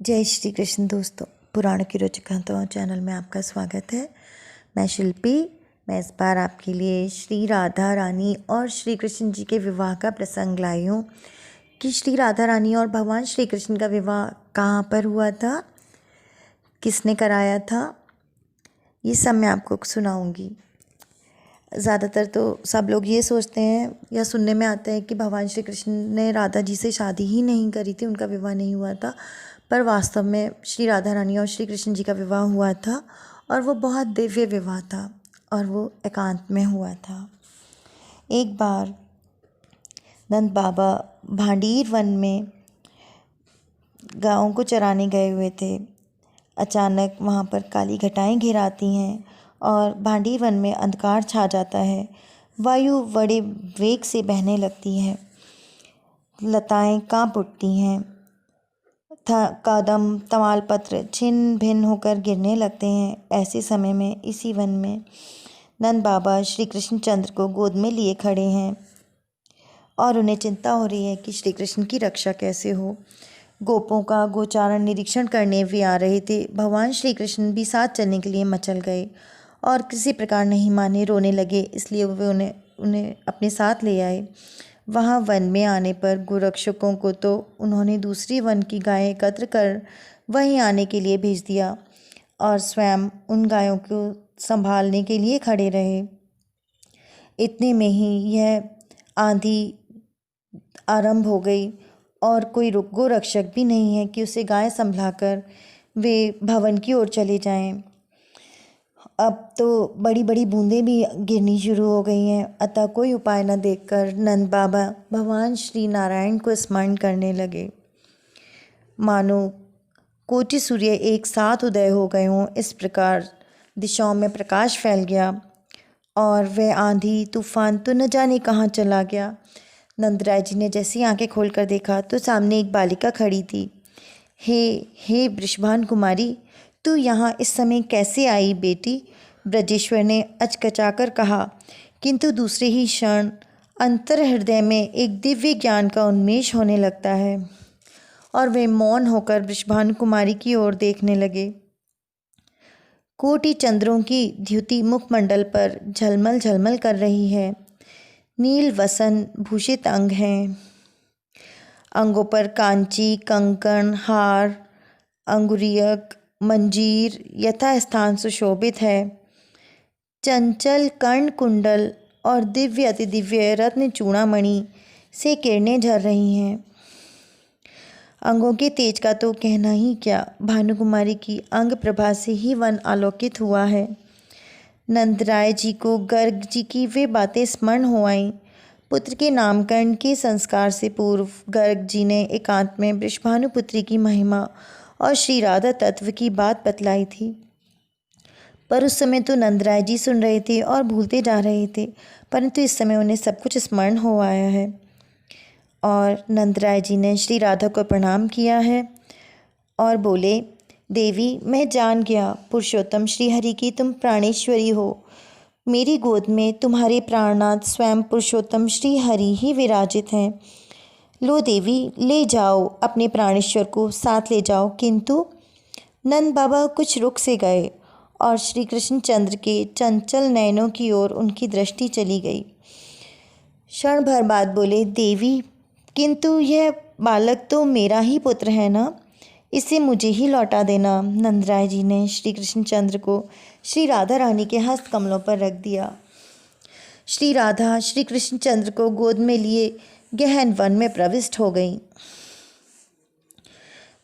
जय श्री कृष्ण दोस्तों, पुराण की रोचक कथाओं चैनल में आपका स्वागत है। मैं शिल्पी। मैं इस बार आपके लिए श्री राधा रानी और श्री कृष्ण जी के विवाह का प्रसंग लाई हूँ कि श्री राधा रानी और भगवान श्री कृष्ण का विवाह कहाँ पर हुआ था, किसने कराया था, ये सब मैं आपको सुनाऊँगी। ज़्यादातर तो सब लोग ये सोचते हैं या सुनने में आता है कि भगवान श्री कृष्ण ने राधा जी से शादी ही नहीं करी थी, उनका विवाह नहीं हुआ था। पर वास्तव में श्री राधा रानी और श्री कृष्ण जी का विवाह हुआ था और वो बहुत दिव्य विवाह था और वो एकांत में हुआ था। एक बार नंद बाबा भांडीर वन में गायों को चराने गए हुए थे। अचानक वहाँ पर काली घटाएं घिर आती हैं और भांडीर वन में अंधकार छा जाता है। वायु बड़े वेग से बहने लगती है, लताएं कांप उठती हैं, कदम तमालपत्र छिन्न भिन्न होकर गिरने लगते हैं। ऐसे समय में इसी वन में नंद बाबा श्री कृष्ण चंद्र को गोद में लिए खड़े हैं और उन्हें चिंता हो रही है कि श्री कृष्ण की रक्षा कैसे हो। गोपों का गोचारण निरीक्षण करने वे आ रहे थे। भगवान श्री कृष्ण भी साथ चलने के लिए मचल गए और किसी प्रकार नहीं माने, रोने लगे। इसलिए वे उन्हें अपने साथ ले आए। वहाँ वन में आने पर गोरक्षकों को तो उन्होंने दूसरी वन की गायें एकत्र कर वहीं आने के लिए भेज दिया और स्वयं उन गायों को संभालने के लिए खड़े रहे। इतने में ही यह आंधी आरंभ हो गई और कोई गोरक्षक भी नहीं है कि उसे गाय संभलाकर वे भवन की ओर चले जाएं। अब तो बड़ी बड़ी बूंदें भी गिरनी शुरू हो गई हैं। अतः कोई उपाय न देखकर नंद बाबा भगवान श्री नारायण को स्मरण करने लगे। मानो कोटि सूर्य एक साथ उदय हो गए हों, इस प्रकार दिशाओं में प्रकाश फैल गया और वह आंधी तूफान तो न जाने कहाँ चला गया। नंदराय जी ने जैसी आंखें खोलकर देखा तो सामने एक बालिका खड़ी थी। हे वृषभान कुमारी, तू यहाँ इस समय कैसे आई बेटी? ब्रजेश्वर ने अचकचाकर कहा, किंतु दूसरे ही क्षण अंतर हृदय में एक दिव्य ज्ञान का उन्मेष होने लगता है और वे मौन होकर वृषभान कुमारी की ओर देखने लगे। कोटि चंद्रों की द्युति मुखमंडल पर झलमल झलमल कर रही है। नील वसन भूषित अंग हैं, अंगों पर कांची, कंकण, हार, अंगुरियक, मंजीर यथास्थान सुशोभित है। चंचल कर्ण कुंडल और दिव्य अति दिव्य रत्न चूड़ामणि से किरणें झर रही हैं। अंगों के तेज का तो कहना ही क्या, भानुकुमारी की अंग प्रभा से ही वन आलोकित हुआ है। नंदराय जी को गर्ग जी की वे बातें स्मरण हो आईं। पुत्र के नामकरण के संस्कार से पूर्व गर्ग जी ने एकांत में वृषभानुपुत्री की महिमा और श्री राधा तत्व की बात बतलाई थी। पर उस समय तो नंदराय जी सुन रहे थे और भूलते जा रहे थे, परंतु इस समय उन्हें सब कुछ स्मरण हो आया है। और नंदराय जी ने श्री राधा को प्रणाम किया है और बोले, देवी, मैं जान गया पुरुषोत्तम श्री हरि की तुम प्राणेश्वरी हो। मेरी गोद में तुम्हारे प्राणनाथ स्वयं पुरुषोत्तम श्री हरि ही विराजित हैं। लो देवी, ले जाओ अपने प्राणेश्वर को, साथ ले जाओ। किंतु नंद बाबा कुछ रुक से गए और श्री कृष्ण चंद्र के चंचल नयनों की ओर उनकी दृष्टि चली गई। क्षण भर बाद बोले, देवी, किंतु यह बालक तो मेरा ही पुत्र है ना, इसे मुझे ही लौटा देना। नंदराय जी ने श्री कृष्ण चंद्र को श्री राधा रानी के हस्त कमलों पर रख दिया। श्री राधा श्री कृष्ण चंद्र को गोद में लिए गहन वन में प्रविष्ट हो गई।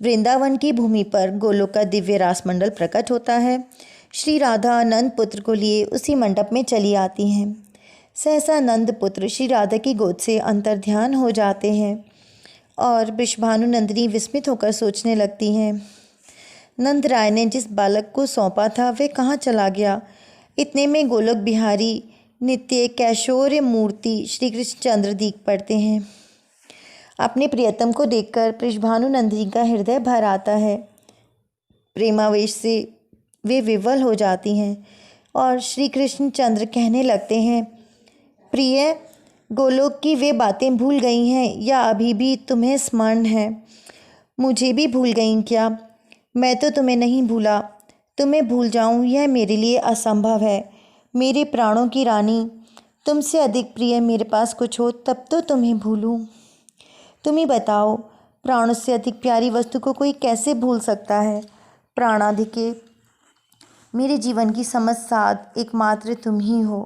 वृंदावन की भूमि पर गोलोक का दिव्य रासमंडल प्रकट होता है। श्री राधा नंद पुत्र को लिए उसी मंडप में चली आती हैं। सहसा नंद पुत्र श्री राधा की गोद से अंतर्ध्यान हो जाते हैं और वृषभानु नंदिनी विस्मित होकर सोचने लगती हैं, नंद राय ने जिस बालक को सौंपा था वह कहाँ चला गया। इतने में गोलोक बिहारी नित्य कैशोर्य मूर्ति श्री कृष्ण चंद्र दीख पड़ते हैं। अपने प्रियतम को देखकर वृषभानु नंदिनी का हृदय भर आता है। प्रेमावेश से वे विवल हो जाती हैं और श्री कृष्ण चंद्र कहने लगते हैं, प्रिय, गोलोक की वे बातें भूल गई हैं या अभी भी तुम्हें स्मरण है? मुझे भी भूल गई क्या? मैं तो तुम्हें नहीं भूला, तुम्हें भूल जाऊं यह मेरे लिए असंभव है। मेरे प्राणों की रानी, तुमसे अधिक प्रिय मेरे पास कुछ हो तब तो तुम्हें भूलूं। तुम ही बताओ, प्राणों से अधिक प्यारी वस्तु को कोई कैसे भूल सकता है। प्राणाधिके मेरे जीवन की समझ साध एकमात्र तुम ही हो।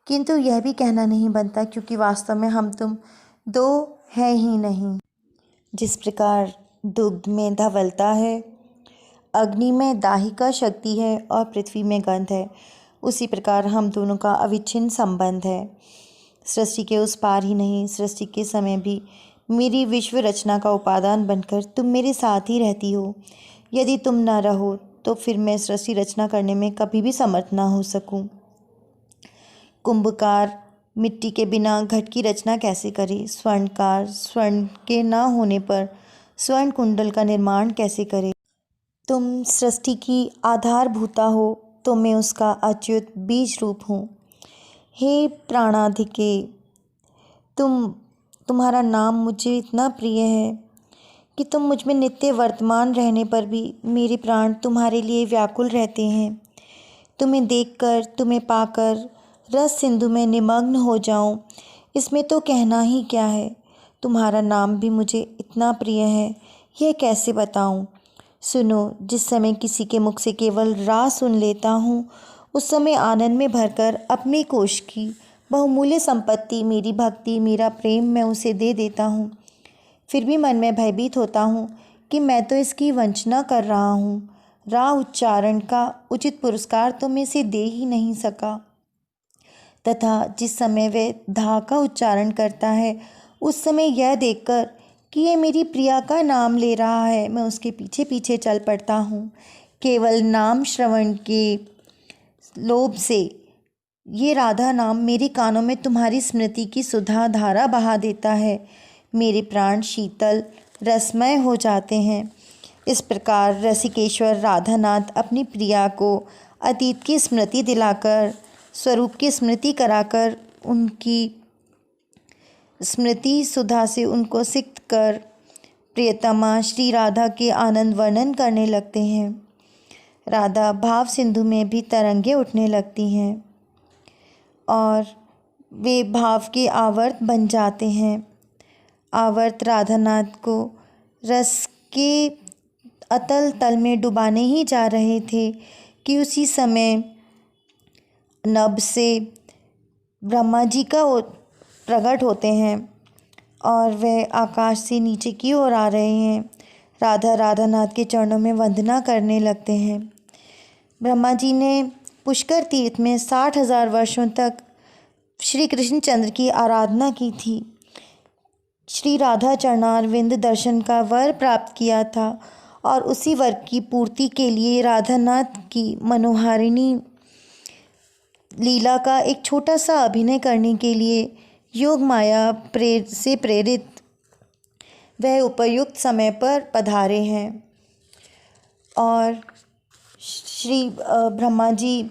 किंतु यह भी कहना नहीं बनता, क्योंकि वास्तव में हम तुम दो हैं ही नहीं। जिस प्रकार दुग्ध में धवलता है, अग्नि में दाहिका शक्ति है और पृथ्वी में गंध है, उसी प्रकार हम दोनों का अविच्छिन्न संबंध है। सृष्टि के उस पार ही नहीं, सृष्टि के समय भी मेरी विश्व रचना का उपादान बनकर तुम मेरे साथ ही रहती हो। यदि तुम न रहो तो फिर मैं सृष्टि रचना करने में कभी भी समर्थ ना हो सकूं। कुंभकार मिट्टी के बिना घट की रचना कैसे करे? स्वर्णकार स्वर्ण के न होने पर स्वर्ण कुंडल का निर्माण कैसे करे? तुम सृष्टि की आधारभूता हो, तो मैं उसका अच्युत बीज रूप हूँ। हे प्राणाधिके, तुम्हारा नाम मुझे इतना प्रिय है कि तुम मुझ में नित्य वर्तमान रहने पर भी मेरे प्राण तुम्हारे लिए व्याकुल रहते हैं। तुम्हें देखकर, तुम्हें पाकर रस सिंधु में निमग्न हो जाऊं, इसमें तो कहना ही क्या है। तुम्हारा नाम भी मुझे इतना प्रिय है, यह कैसे बताऊं। सुनो, जिस समय किसी के मुख से केवल रा सुन लेता हूँ, उस समय आनंद में भरकर अपने कोष की बहुमूल्य संपत्ति, मेरी भक्ति, मेरा प्रेम मैं उसे दे देता हूँ। फिर भी मन में भयभीत होता हूँ कि मैं तो इसकी वंचना कर रहा हूँ। रा उच्चारण का उचित पुरस्कार तो मैं इसे दे ही नहीं सका। तथा जिस समय वह धा का उच्चारण करता है, उस समय यह देखकर कि यह मेरी प्रिया का नाम ले रहा है, मैं उसके पीछे पीछे चल पड़ता हूँ। केवल नाम श्रवण के लोभ से ये राधा नाम मेरे कानों में तुम्हारी स्मृति की सुधा धारा बहा देता है। मेरे प्राण शीतल रसमय हो जाते हैं। इस प्रकार रसिकेश्वर राधानाथ अपनी प्रिया को अतीत की स्मृति दिलाकर, स्वरूप की स्मृति कराकर, उनकी स्मृति सुधा से उनको सिक्त कर प्रियतमा श्री राधा के आनंद वर्णन करने लगते हैं। राधा भाव सिंधु में भी तरंगे उठने लगती हैं और वे भाव के आवर्त बन जाते हैं। आवर्त राधानाथ को रस के अतल तल में डुबाने ही जा रहे थे कि उसी समय नभ से ब्रह्मा जी का प्रकट होते हैं और वह आकाश से नीचे की ओर आ रहे हैं। राधा राधानाथ के चरणों में वंदना करने लगते हैं। ब्रह्मा जी ने पुष्कर तीर्थ में 60,000 वर्षों तक श्री कृष्ण चंद्र की आराधना की थी। श्री राधा चरणारविंद दर्शन का वर प्राप्त किया था और उसी वर की पूर्ति के लिए राधानाथ की मनोहारिणी लीला का एक छोटा सा अभिनय करने के लिए योग माया से प्रेरित वह उपयुक्त समय पर पधारे हैं। और श्री ब्रह्मा जी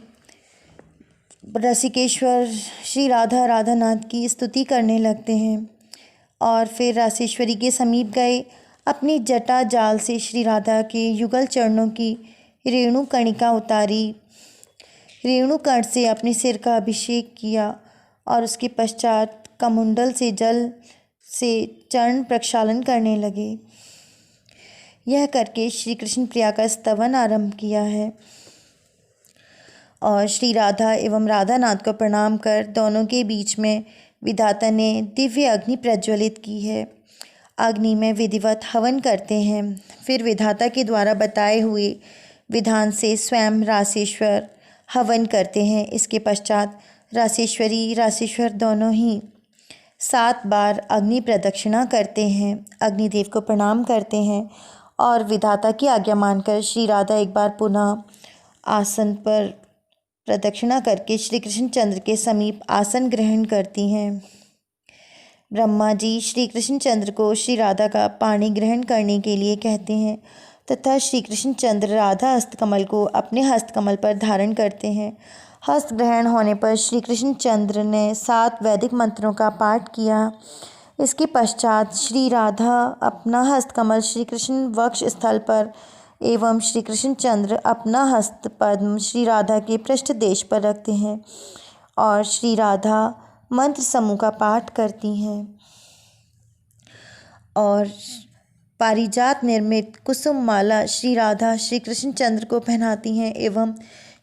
रसिकेश्वर श्री राधा राधानाथ की स्तुति करने लगते हैं और फिर रासेश्वरी के समीप गए, अपनी जटा जाल से श्री राधा के युगल चरणों की रेणु कणिका उतारी, रेणु कण से अपने सिर का अभिषेक किया और उसके पश्चात कमंडल से जल से चरण प्रक्षालन करने लगे। यह करके श्री कृष्ण प्रिया का स्तवन आरंभ किया है और श्री राधा एवं राधानाथ को प्रणाम कर दोनों के बीच में विधाता ने दिव्य अग्नि प्रज्वलित की है। अग्नि में विधिवत हवन करते हैं। फिर विधाता के द्वारा बताए हुए विधान से स्वयं रासेश्वर हवन करते हैं। इसके पश्चात रासेश्वरी रासेश्वर दोनों ही 7 बार अग्नि प्रदक्षिणा करते हैं, अग्निदेव को प्रणाम करते हैं और विधाता की आज्ञा मानकर श्री राधा एक बार पुनः आसन पर प्रदक्षिणा करके श्री कृष्ण चंद्र के समीप आसन ग्रहण करती हैं। ब्रह्मा जी श्री कृष्ण चंद्र को श्री राधा का पाणी ग्रहण करने के लिए कहते हैं तथा श्री कृष्ण चंद्र राधा हस्तकमल को अपने हस्तकमल पर धारण करते हैं। हस्त ग्रहण होने पर श्री कृष्ण चंद्र ने 7 वैदिक मंत्रों का पाठ किया। इसके पश्चात श्री राधा अपना हस्तकमल श्री कृष्ण वक्ष स्थल पर एवं श्री कृष्णचंद्र अपना हस्त पद्म श्री राधा के पृष्ठ देश पर रखते हैं और श्री राधा मंत्र समूह का पाठ करती हैं और पारिजात निर्मित कुसुम माला श्री राधा श्री कृष्णचंद्र को पहनाती हैं एवं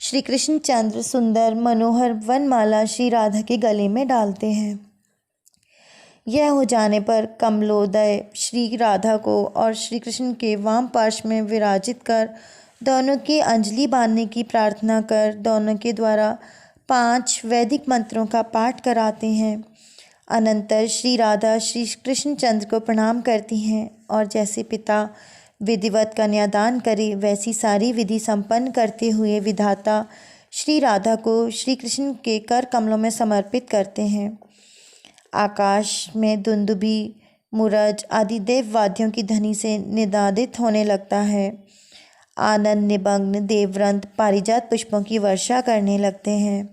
श्री कृष्णचंद्र सुंदर मनोहर वनमाला श्री राधा के गले में डालते हैं। यह हो जाने पर कमलोदय श्री राधा को और श्री कृष्ण के वाम पार्श्व में विराजित कर दोनों की अंजलि बांधने की प्रार्थना कर दोनों के द्वारा 5 वैदिक मंत्रों का पाठ कराते हैं। अनंतर श्री राधा श्री कृष्णचंद्र को प्रणाम करती हैं और जैसे पिता विधिवत कन्यादान करे वैसी सारी विधि संपन्न करते हुए विधाता श्री राधा को श्री कृष्ण के कर कमलों में समर्पित करते हैं। आकाश में दुंदुभी मुरज आदि देव वाद्यों की ध्वनि से निनादित होने लगता है। आनंद निमग्न देववृंद पारिजात पुष्पों की वर्षा करने लगते हैं।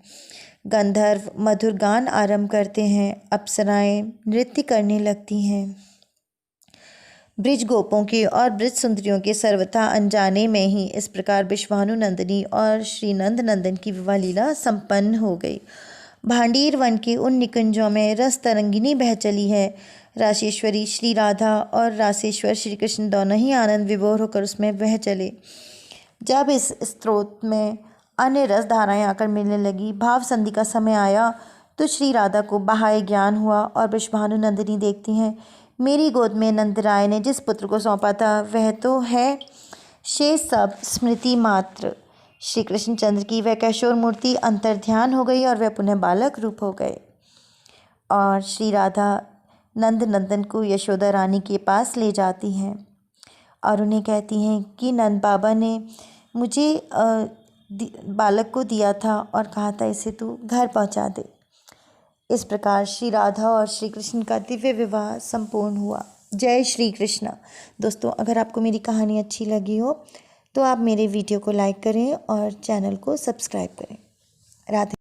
गंधर्व मधुर गान आरंभ करते हैं। अप्सराएं नृत्य करने लगती हैं। ब्रिज गोपों के और ब्रिज सुंदरियों के सर्वथा अनजाने में ही इस प्रकार विश्वानु नंदिनी और श्री नंद नंदन की विवाह लीला संपन्न हो गई। भांडीर वन के उन निकुंजों में रस तरंगिनी बह चली है। राशेश्वरी श्री राधा और रासेश्वर श्री कृष्ण दोनों ही आनंद विभोर होकर उसमें बह चले। जब इस स्रोत में अन्य रस धाराएं आकर मिलने लगी, भाव संधि का समय आया तो श्री राधा को बाह्य ज्ञान हुआ और विश्वानु नंदिनी देखती हैं, मेरी गोद में नंदराय ने जिस पुत्र को सौंपा था वह तो है, शेष सब स्मृति मात्र। श्री कृष्णचंद्र की वह कैशोर मूर्ति अंतर्ध्यान हो गई और वह पुनः बालक रूप हो गए और श्री राधा नंद नंदन को यशोदा रानी के पास ले जाती हैं और उन्हें कहती हैं कि नंद बाबा ने मुझे बालक को दिया था और कहा था इसे तू घर पहुंचा दे। इस प्रकार श्री राधा और श्री कृष्ण का दिव्य विवाह संपूर्ण हुआ। जय श्री कृष्ण। दोस्तों, अगर आपको मेरी कहानी अच्छी लगी हो तो आप मेरे वीडियो को लाइक करें और चैनल को सब्सक्राइब करें। राधे।